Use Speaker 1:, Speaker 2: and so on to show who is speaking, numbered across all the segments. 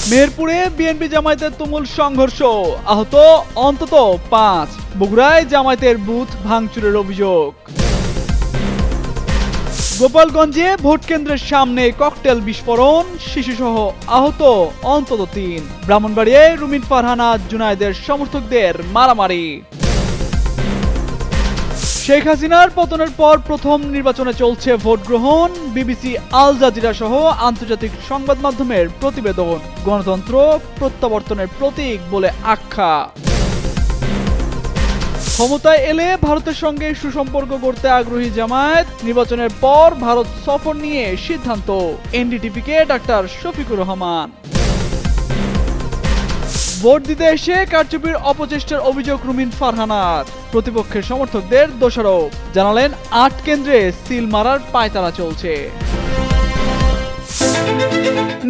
Speaker 1: মেহেরপুরে BNP জামায়াতের তুমুল সংঘর্ষ, আহত অন্তত ৫। বগুড়ায় জামায়াতের বুথ ভাঙচুরের অভিযোগ। গোপালগঞ্জে ভোট কেন্দ্রের সামনে ককটেল বিস্ফোরণ, শিশুসহ আহত অন্তত ৩। ব্রাহ্মণবাড়িয়ায় রুমিন ফারহানা জুনায়েদের সমর্থকদের মারামারি। শেখ হাসিনার পতনের পর প্রথম নির্বাচনে চলছে ভোট গ্রহণ, বিবিসি, আল জাজিরা সহ আন্তর্জাতিক সংবাদ মাধ্যমের প্রতিবেদন। গণতন্ত্র প্রত্যাবর্তনের প্রতীক বলে আখ্যা। ক্ষমতায় এলে ভারতের সঙ্গে সুসম্পর্ক গড়তে আগ্রহী জামায়াত, নির্বাচনের পর ভারত সফর নিয়ে সিদ্ধান্ত। এনডিটিভিকে ডাক্তার শফিকুর রহমান। ভোট দিতে এসে কারচুপির অপচেষ্টার অভিযোগ রুমিন ফারহানার, প্রতিপক্ষের সমর্থকদের দোষারোপ। জানালেন ৮ কেন্দ্রে সিল মারার পায়তারা চলছে।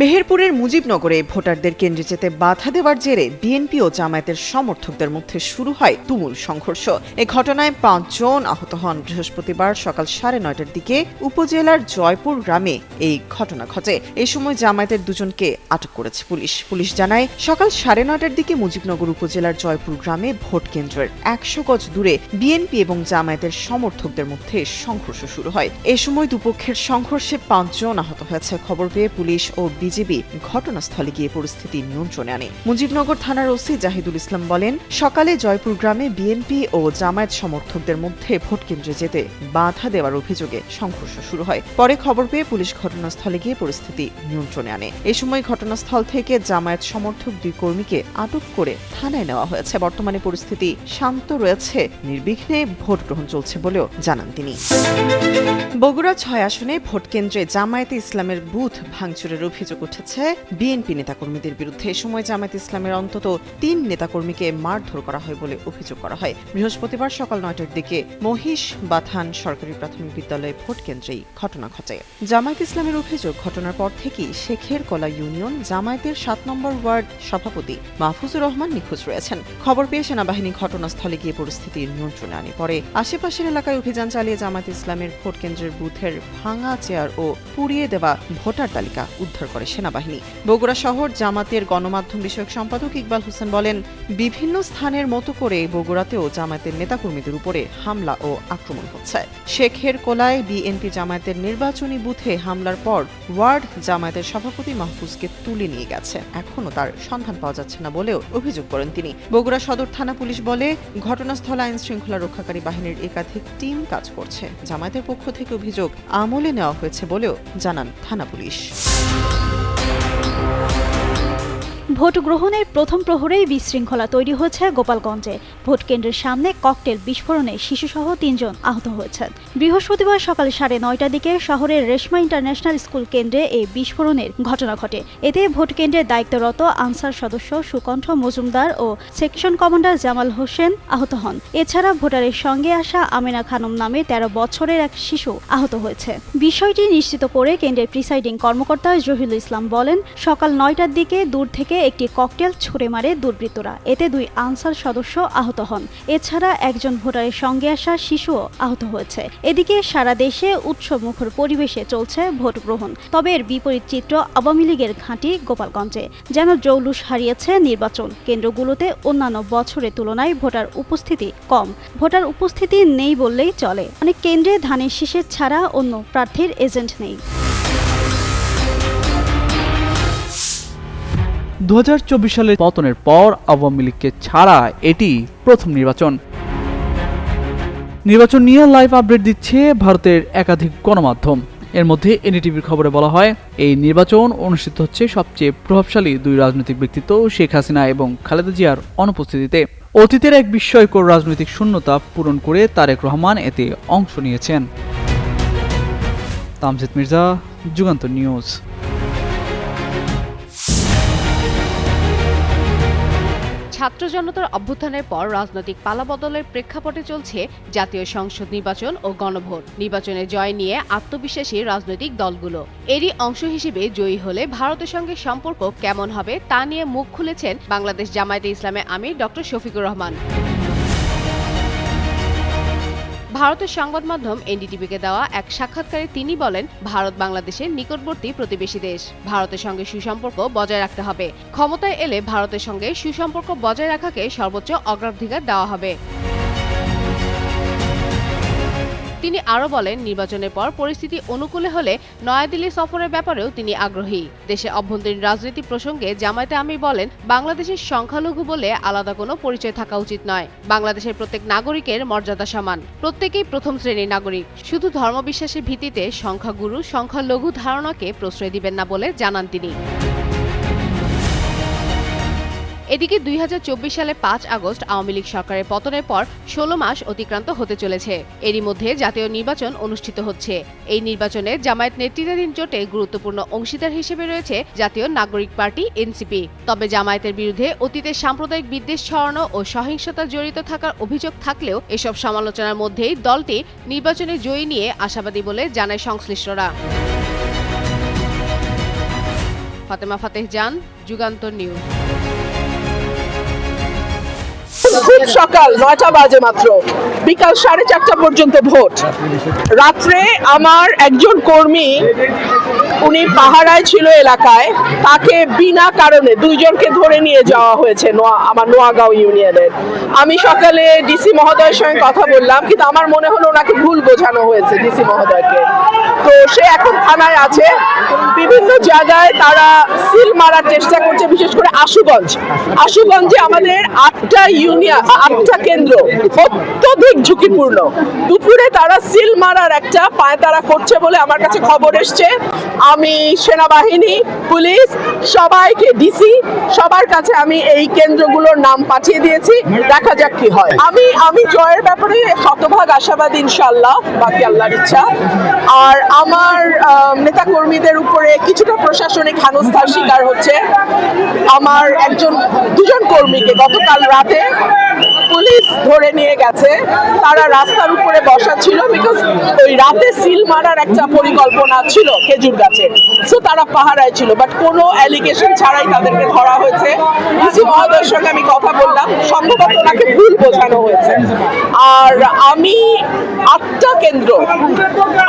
Speaker 2: মেহেরপুরের মুজিবনগরে ভোটারদের কেন্দ্রে যেতে বাধা দেওয়ার জেরে বিএনপি ও জামায়াতের সমর্থকদের মধ্যে শুরু হয় তুমুল সংঘর্ষ। এ ঘটনায় ৫ জন আহত হন। বৃহস্পতিবার সকাল ৯:৩০ দিকে উপজেলার জয়পুর গ্রামে এই ঘটনা ঘটে। এই সময় জামায়াতের ২ জনকে আটক করেছে পুলিশ জানায়, সকাল ৯:৩০ দিকে মুজিবনগর উপজেলার জয়পুর গ্রামে ভোট কেন্দ্রের ১০০ গজ দূরে বিএনপি এবং জামায়াতের সমর্থকদের মধ্যে সংঘর্ষ শুরু হয়। এ সময় দুপক্ষের সংঘর্ষে ৫ জন আহত হয়েছে। খবর পেয়ে পুলিশ ও বিজিবি ঘটনাস্থলে গিয়ে পরিস্থিতি নিয়ন্ত্রণে আনে। মুজিবনগর থানার ওসি জাহিদুল ইসলাম বলেন, সকালে জয়পুর গ্রামে বিএনপি ও জামায়াত সমর্থকদের মধ্যে ভোট কেন্দ্রে যেতে বাধা দেওয়ার অভিযোগে সংঘর্ষ শুরু হয়। পরে খবর পেয়ে পুলিশ ঘটনাস্থলে গিয়ে পরিস্থিতি নিয়ন্ত্রণে আনে। এ সময় ঘটনাস্থল থেকে জামায়াত সমর্থক ২ কর্মীকে আটক করে থানায় নেওয়া হয়েছে। বর্তমানে পরিস্থিতি শান্ত রয়েছে, নির্বিঘ্নে ভোট গ্রহণ চলছে বলেও জানান তিনি। বগুড়া ৬ আসনে ভোট কেন্দ্রে জামায়াতে ইসলামের বুথ ভাঙচুরের অভিযোগ উঠেছে বিএনপি নেতাকর্মীদের বিরুদ্ধে। এ সময় জামায়াত ইসলামের অন্তত ৩ নেতাকর্মীকে মারধর করা হয় বলে অভিযোগ করা হয়। বৃহস্পতিবার সকাল ৯টার দিকে মহিষ বাথান সরকারি প্রাথমিক বিদ্যালয়ে ভোট কেন্দ্রেই ঘটনা ঘটে। জামায়াত ইসলামের অভিযোগ, ঘটনার পর থেকেই শেখের কলা ইউনিয়ন জামায়াতের ৭ নম্বর ওয়ার্ড সভাপতি মাহফুজুর রহমান নিখোঁজ রয়েছেন। খবর পেয়ে সেনাবাহিনী ঘটনাস্থলে গিয়ে পরিস্থিতির নিয়ন্ত্রণে আনে। পরে আশেপাশের এলাকায় অভিযান চালিয়ে জামায়াত ইসলামের ভোট কেন্দ্রের বুথের ভাঙা চেয়ার ও পুড়িয়ে দেওয়া ভোটার তালিকা উদ্ধার করে সেনাবাহিনী। বগুড়া শহর জামাতের গণমাধ্যম বিষয়ক সম্পাদক ইকবাল হোসেন বলেন, বিভিন্ন স্থানের মতো করে বগুড়াতেও জামায়াতের নেতাকর্মীদের উপরে হামলা ও আক্রমণ হচ্ছে। শেখের কোলায় বিএনপি জামায়াতের নির্বাচনী বুথে হামলার পর ওয়ার্ড জামায়াতের সভাপতি মাহফুজকে তুলে নিয়ে গেছে। এখনও তার সন্ধান পাওয়া যাচ্ছে না বলেও অভিযোগ করেন তিনি। বগুড়া সদর থানা পুলিশ বলে, ঘটনাস্থলে আইন শৃঙ্খলা রক্ষাকারী বাহিনীর একাধিক টিম কাজ করছে। জামায়াতের পক্ষ থেকে অভিযোগ আমলে নেওয়া হয়েছে বলেও জানান থানা পুলিশ।
Speaker 3: ভোট গ্রহণের প্রথম প্রহরেই বিশৃঙ্খলা তৈরি হয়েছে গোপালগঞ্জে। ভোট কেন্দ্রের সামনে ককটেল বিস্ফোরণে শিশুসহ ৩ জন আহত হয়েছেন। বৃহস্পতিবার সকাল ৯:৩০ দিকে শহরের রেশমা ইন্টারন্যাশনাল স্কুল কেন্দ্রে এই বিস্ফোরণের ঘটনা ঘটে। এতে ভোট কেন্দ্রের দায়িত্বরত আনসার সদস্য সুকণ্ঠ মজুমদার ও সেকশন কমান্ডার জামাল হোসেন আহত হন। এছাড়া ভোটারের সঙ্গে আসা আমেনা খানম নামে ১৩ বছরের এক শিশু আহত হয়েছে। বিষয়টি নিশ্চিত করে কেন্দ্রের প্রিসাইডিং কর্মকর্তা জহিরুল ইসলাম বলেন, সকাল ৯টার দিকে দূর থেকে একটি ককটেল ছুড়ে মারে দুর্বৃত্তরা। এতে ২ আনসার সদস্য আহত হন। এছাড়া একজন ভোটারের সঙ্গে আসা শিশুও আহত হয়েছে। এদিকে সারা দেশে উৎসবমুখর পরিবেশে চলছে ভোট গ্রহণ। তবে এর বিপরীত চিত্র আওয়ামী লীগের ঘাঁটি গোপালগঞ্জে। যেন জৌলুস হারিয়েছে নির্বাচন কেন্দ্রগুলোতে। অন্যান্য বছরের তুলনায় ভোটার উপস্থিতি কম। ভোটার উপস্থিতি নেই বললেই চলে। অনেক কেন্দ্রে ধানের শীষের ছাড়া অন্য প্রার্থীর এজেন্ট নেই।
Speaker 1: ২০২৪ সালের পতনের পর আওয়ামী লীগকে ছাড়া এটি প্রথম নির্বাচন নিয়ে লাইভ আপডেট দিচ্ছে ভারতের একাধিক গণমাধ্যম। এর মধ্যে এনডিটিভির খবরে বলা হয়, এই নির্বাচন অনুষ্ঠিত হচ্ছে সবচেয়ে প্রভাবশালী 2 রাজনৈতিক ব্যক্তিত্ব শেখ হাসিনা এবং খালেদা জিয়ার অনুপস্থিতিতে। অতীতের এক বিস্ময়কর রাজনৈতিক শূন্যতা পূরণ করে তারেক রহমান এতে অংশ নিয়েছেন। তামজিদ মির্জা, যুগান্তর নিউজ।
Speaker 4: ছাত্র জনতার অভ্যুত্থানের পর রাজনৈতিক পালাবদলের প্রেক্ষাপটে চলছে জাতীয় সংসদ নির্বাচন ও গণভোট। নির্বাচনে জয় নিয়ে আত্মবিশ্বাসী রাজনৈতিক দলগুলো। এরই অংশ হিসেবে জয়ী হলে ভারতের সঙ্গে সম্পর্ক কেমন হবে তা নিয়ে মুখ খুলেছেন বাংলাদেশ জামায়াতে ইসলামের আমির ডক্টর শফিকুর রহমান। ভারতের সংবাদ মাধ্যম এনডিটিভিকে দেওয়া এক সাক্ষাৎকারে তিনি বলেন, ভারত বাংলাদেশের নিকটবর্তী প্রতিবেশী দেশ। ভারতের সঙ্গে সুসম্পর্ক বজায় রাখতে হবে। ক্ষমতায় এলে ভারতের সঙ্গে সুসম্পর্ক বজায় রাখাকে সর্বোচ্চ অগ্রাধিকার দেওয়া হবে। তিনি আরও বলেন, নির্বাচনের পর পরিস্থিতি অনুকূলে হলে নয়াদিল্লি সফরের ব্যাপারেও তিনি আগ্রহী। দেশে অভ্যন্তরীণ রাজনীতি প্রসঙ্গে জামায়াতে আমির বলেন, বাংলাদেশের সংখ্যালঘু বলে আলাদা কোনো পরিচয় থাকা উচিত নয়। বাংলাদেশের প্রত্যেক নাগরিকের মর্যাদা সমান। প্রত্যেকেই প্রথম শ্রেণীর নাগরিক। শুধু ধর্মবিশ্বাসের ভিত্তিতে সংখ্যাগুরু সংখ্যালঘু ধারণাকে প্রশ্রয় দিবেন না বলে জানান তিনি। এদিকে 2024 সালে 5 আগস্ট আওয়ামী লীগ সরকারের পতনের পর 16 মাস অতিক্রান্ত হতে চলেছে। এরই মধ্যে জাতীয় নির্বাচন অনুষ্ঠিত হচ্ছে। এই নির্বাচনে জামায়াত নেতৃত্বাধীন জোটে গুরুত্বপূর্ণ অংশীদার হিসেবে রয়েছে জাতীয় নাগরিক পার্টি এনসিপি। তবে জামায়াতের বিরুদ্ধে অতীতে সাম্প্রদায়িক বিদ্বেষ ছড়ানো ও সহিংসতা জড়িত থাকার অভিযোগ থাকলেও এসব সমালোচনার মধ্যেই দলটি নির্বাচনে জয়ী নিয়ে আশাবাদী বলে জানায় সংশ্লিষ্টরা। ফাতেমা ফাতেহ জান, যুগান্তর নিউজ।
Speaker 5: খুব সকাল 9টা বাজে মাত্র, বিকাল 4:30 পর্যন্ত ভোট। রাত্রে আমার একজন কর্মী, উনি পাহারায় ছিল এলাকায়, তাকে বিনা কারণে 2 জনকে ধরে নিয়ে যাওয়া হয়েছে আমার নোয়াগাঁও ইউনিয়নের। আমি সকালে ডিসি মহোদয়ের সঙ্গে কথা বললাম, কিন্তু আমার মনে হলো ওনাকে ভুল বোঝানো হয়েছে ডিসি মহোদয়কে। তো সে এখন থানায় আছে। বিভিন্ন জায়গায় তারা সিল মারার চেষ্টা করছে, বিশেষ করে আশুগঞ্জে আমাদের 8টা ইউনিয়ন, 8টা কেন্দ্র অত্যধিক ঝুঁকিপূর্ণ। দুপুরে তারা সিল মারার একটা পায়তারা করছে বলে আমার কাছে খবর এসছে। আমি সেনাবাহিনী, পুলিশ, সবাইকে, ডিসি, সবার কাছে আমি এই কেন্দ্রগুলোর নাম পাঠিয়ে দিয়েছি। দেখা যাক কি হয়। আমি জয়ের ব্যাপারে শতভাগ আশাবাদী, ইনশাআল্লাহ, বাকি আল্লাহর ইচ্ছা। আর আমার নেতাকর্মীদের উপরে কিছুটা প্রশাসনিক হেনস্থার শিকার হচ্ছে। আমার 2জন কর্মীকে গতকাল রাতে পুলিশ ধরে নিয়ে গেছে। তারা রাস্তার উপরে বসা ছিল, বিকজ ওই রাতে সিল মারার একটা পরিকল্পনা ছিল খেজুর গাছে। সো তারা পাহারায় ছিল, বাট কোনো অ্যালিগেশন ছাড়াই তাদেরকে ধরা হয়েছে। ডিসি মহোদয়ের সঙ্গে আমি কথা বললাম, সম্ভবত তাকে ভুল বোঝানো হয়েছে। আর আমি 8টা কেন্দ্র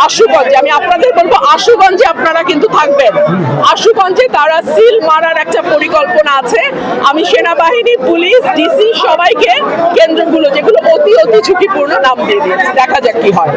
Speaker 5: আশুগঞ্জে, আমি আপনাদের বলবো আশুগঞ্জে আপনারা কিন্তু থাকবেন। আশুগঞ্জে তারা সিল মারার একটা পরিকল্পনা আছে। আমি সেনাবাহিনী, পুলিশ, ডিসি সবাইকে কেন্দ্রগুলো যেগুলো অতি ঝুঁকিপূর্ণ নাম দিয়ে দিয়েছি। দেখা যাক কি হয়।